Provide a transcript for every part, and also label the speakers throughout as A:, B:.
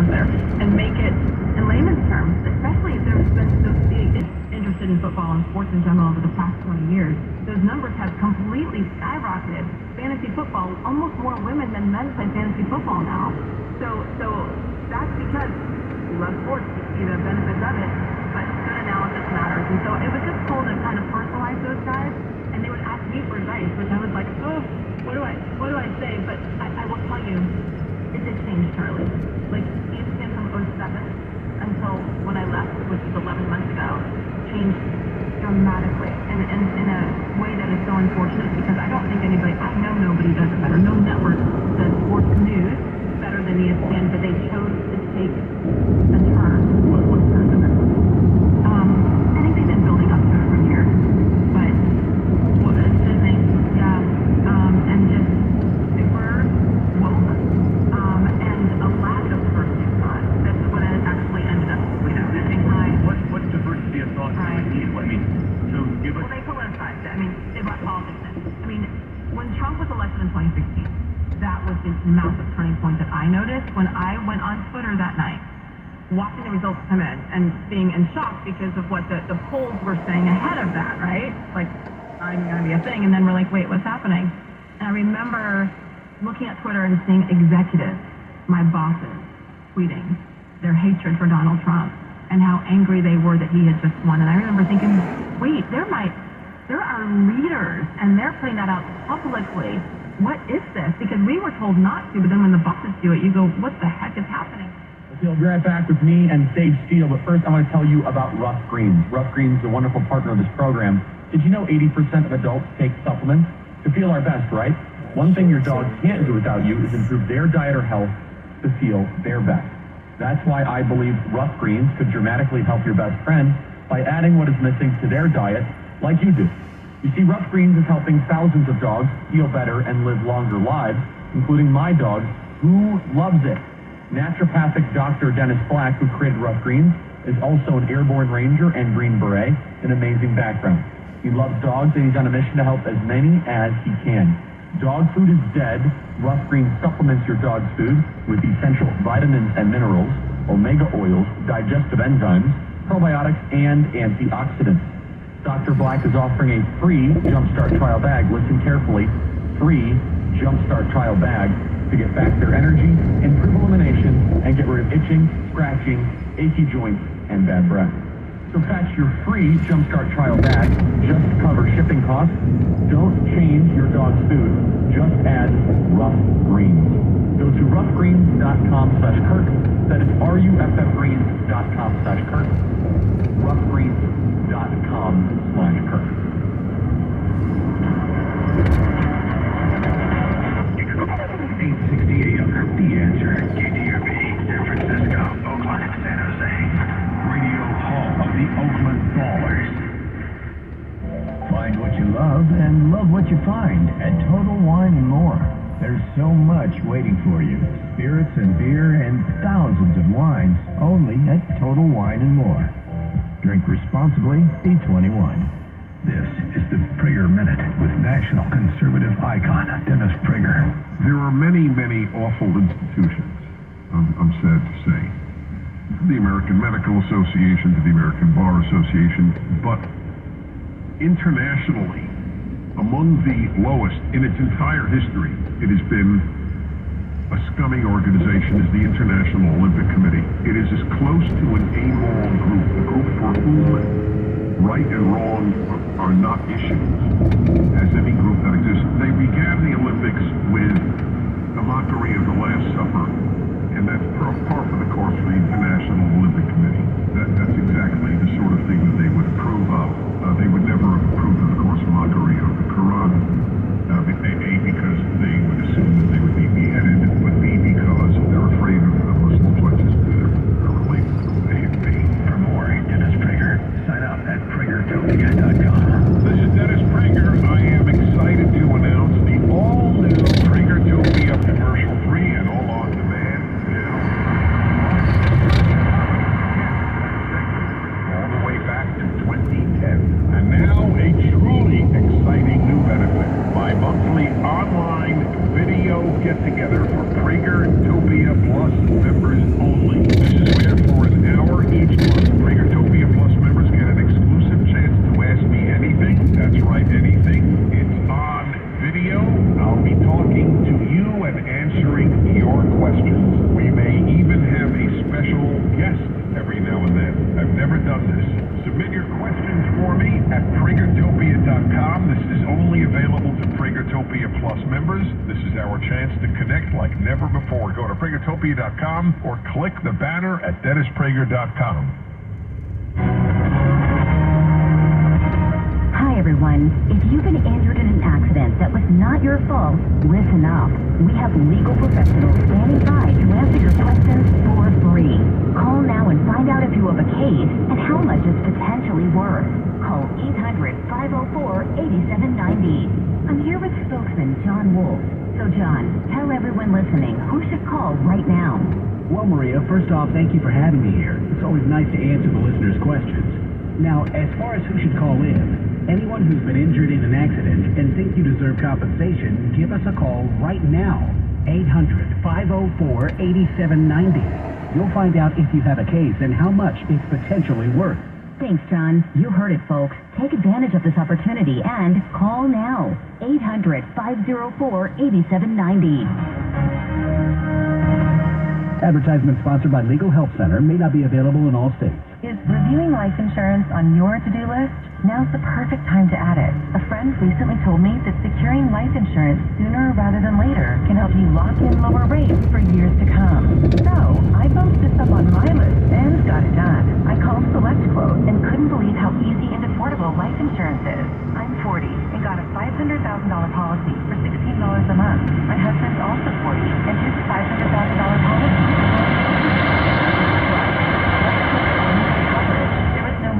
A: there and make it in layman's terms, especially if there's been so big interested in football and sports in general over the past 20 years. Those numbers have completely skyrocketed. Fantasy football, almost more women than men play fantasy football now. So that's because we love sports, we see the benefits of it, but good analysis matters. And so it was just cool to kind of personalize those guys, and they would ask me for advice, which I was like, oh, what do I say? But I will tell you, it did change Charlie. Like, ESPN from 07 until when I left, which was 11 months ago, changed dramatically and in a way that is so unfortunate, because I don't think I know nobody does it better. No network does sports news better than ESPN, but they chose to take a turn. What turn is it? I think they've been building up to it for years, but it's Disney, and just super woke, and a lack of diversity of thought. That's what it actually ended up missing.
B: What diversity of thought do you need? I mean, so give us...
A: Well, they politicized it. I mean, they brought politics in. I mean, when Trump was elected in 2016, that was the massive turning point that I noticed when I went on Twitter that night, watching the results come in and being in shock because of what the polls were saying ahead of that, right? Like, not even going to be a thing. And then we're like, wait, what's happening? And I remember looking at Twitter and seeing executives, my bosses, tweeting their hatred for Donald Trump and how angry they were that he had just won. And I remember thinking, wait, there are leaders, and they're putting that out publicly. What is this? Because we were told not to, but then when the bosses do it, you go, what the heck is happening?
C: You'll be right back with me and Sage Steele, but first I want to tell you about Rough Greens. Rough Greens is a wonderful partner of this program. Did you know 80% of adults take supplements? To feel our best, right? One thing your dog can't do without you is improve their diet or health to feel their best. That's why I believe Rough Greens could dramatically help your best friend by adding what is missing to their diet, like you do. You see, Rough Greens is helping thousands of dogs feel better and live longer lives, including my dog, who loves it. Naturopathic Dr. Dennis Black, who created Rough Greens, is also an airborne ranger and Green Beret, an amazing background. He loves dogs, and he's on a mission to help as many as he can. Dog food is dead. Rough Greens supplements your dog's food with essential vitamins and minerals, omega oils, digestive enzymes, probiotics, and antioxidants. Dr. Black is offering a free Jumpstart trial bag. Listen carefully. Free Jumpstart trial bag to get back their energy, improve elimination, and get rid of itching, scratching, achy joints, and bad breath. So catch your free Jumpstart trial bag just to cover shipping costs. Don't change your dog's food. Just add Rough Greens. Go to roughgreens.com/Kurt. That is ruffgreens.com/Kurt. roughgreens.com/Kurt.
B: 860 AM, The Answer, KTUB, San Francisco, Oakland, San Jose. Radio home of the Oakland Ballers.
D: Find what you love and love what you find at Total Wine & More. There's so much waiting for you. Spirits and beer and thousands of wines only at Total Wine & More. Drink responsibly, be 21.
B: This is the Prager Minute with national conservative icon Dennis Prager.
E: There are many, many awful institutions, I'm sad to say, from the American Medical Association to the American Bar Association, but internationally, among the lowest in its entire history, it has been a scummy organization is the International Olympic Committee. It is as close to an amoral group, a group for whom right and wrong are not issues as any group that exists. They began the Olympics with the mockery of the Last Supper, and that's par for the course for the International Olympic Committee. That's exactly the sort of thing that they would approve of. They would never approve of, of course, mockery of the Quran, A, because they would assume that they would be beheaded, but B, because they're afraid of the Muslim pledges to their related to AFB.
B: For more, Dennis Prager. Sign up at PragerTopia.com.
E: This is Dennis Prager. I am excited to announce the all-new Pragertopia commercial-free and all-on-demand. members, this is our chance to connect like never before. Go to pragertopia.com or click the banner at DennisPrager.com.
F: Hi everyone. If you've been injured in an accident that was not your fault, listen up. We have legal professionals standing by to answer your questions for free. Call now and find out if you have a case and how much it's potentially worth. Call 800-504-8790. I'm here with spokesman John Wolf. So John, tell everyone listening who should call right now.
G: Well, Maria, first off, thank you for having me here. It's always nice to answer the listeners' questions. Now, as far as who should call in, anyone who's been injured in an accident and think you deserve compensation, give us a call right now. 800-504-8790. You'll find out if you have a case and how much it's potentially worth.
F: Thanks, John. You heard it, folks. Take advantage of this opportunity and call now. 800-504-8790.
G: Advertisement sponsored by Legal Help Center, may not be available in all states.
H: Is reviewing life insurance on your to-do list? Now's the perfect time to add it. A friend recently told me that securing life insurance sooner rather than later can help you lock in lower rates for years to come. So, I bumped this up on my list and got it done. I called SelectQuote and couldn't believe how easy and affordable life insurance is. I'm 40 and got a $500,000 policy for $16 a month. My husband's also 40 and his $500,000 policy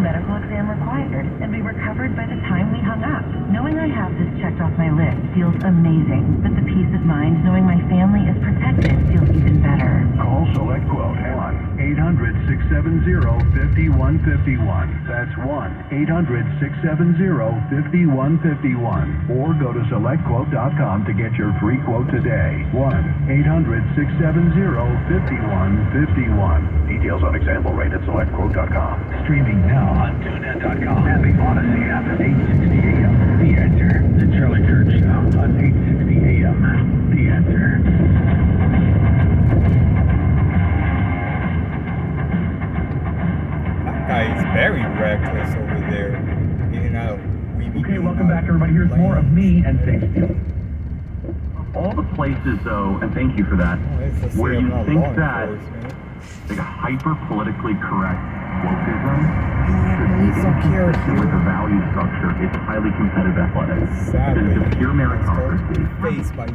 H: medical exam required, and we were covered by the time we hung up. Knowing I have this checked off my list feels amazing, but the peace of mind knowing my family is protected feels even better.
D: Call SelectQuote at 1-800-670-5151. That's 1-800-670-5151. Or go to SelectQuote.com to get your free quote today. 1-800-670-5151. Details on example rate at SelectQuote.com.
B: Streaming now on TuneIn.com and the Odyssey app at 8:60 a.m. The Answer. The Charlie Kirk Show on 8:60 a.m. The Answer.
I: That guy is very reckless over there. In out.
C: Okay, welcome back, everybody. Here's more of me and Safe Steel. All the places, though, and thank you for that, where you think that like a hyper-politically correct wokeism should be inconsistent with the value structure. It's highly competitive athletics. It is a pure meritocracy.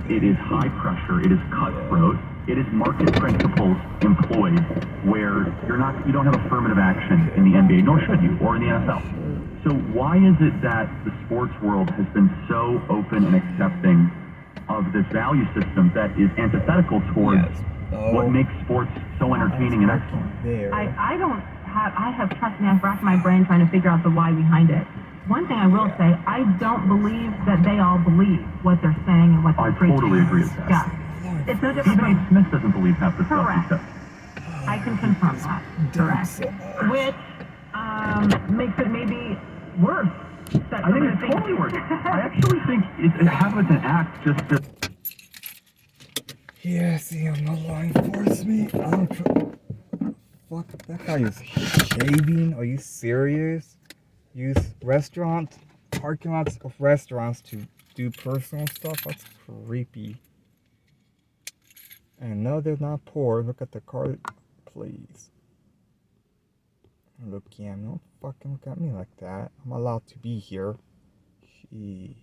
C: It is high pressure. It is cutthroat. It is market principles employed where you don't have affirmative action in the NBA, nor should you, or in the NFL. So why is it that the sports world has been so open and accepting of this value system that is antithetical towards what makes sports so entertaining and excellent?
A: I have trust me, I've racked my brain trying to figure out the why behind it. One thing I will say, I don't believe that they all believe what they're saying and what they're preaching.
C: I totally agree with that.
A: Yeah. It's no different.
C: Even A. Smith doesn't believe half the stuff he says.
A: I can confirm that. Correct. Which makes it maybe worse.
C: I think it's totally worse. I actually think it has an act just to...
I: Yeah, see, I'm not law enforcement. I don't fuck, that guy is shaving. Are you serious? Use parking lots of restaurants to do personal stuff? That's creepy. And no, they're not poor. Look at the car, please. Look, yeah, don't fucking look at me like that. I'm allowed to be here. Sheesh.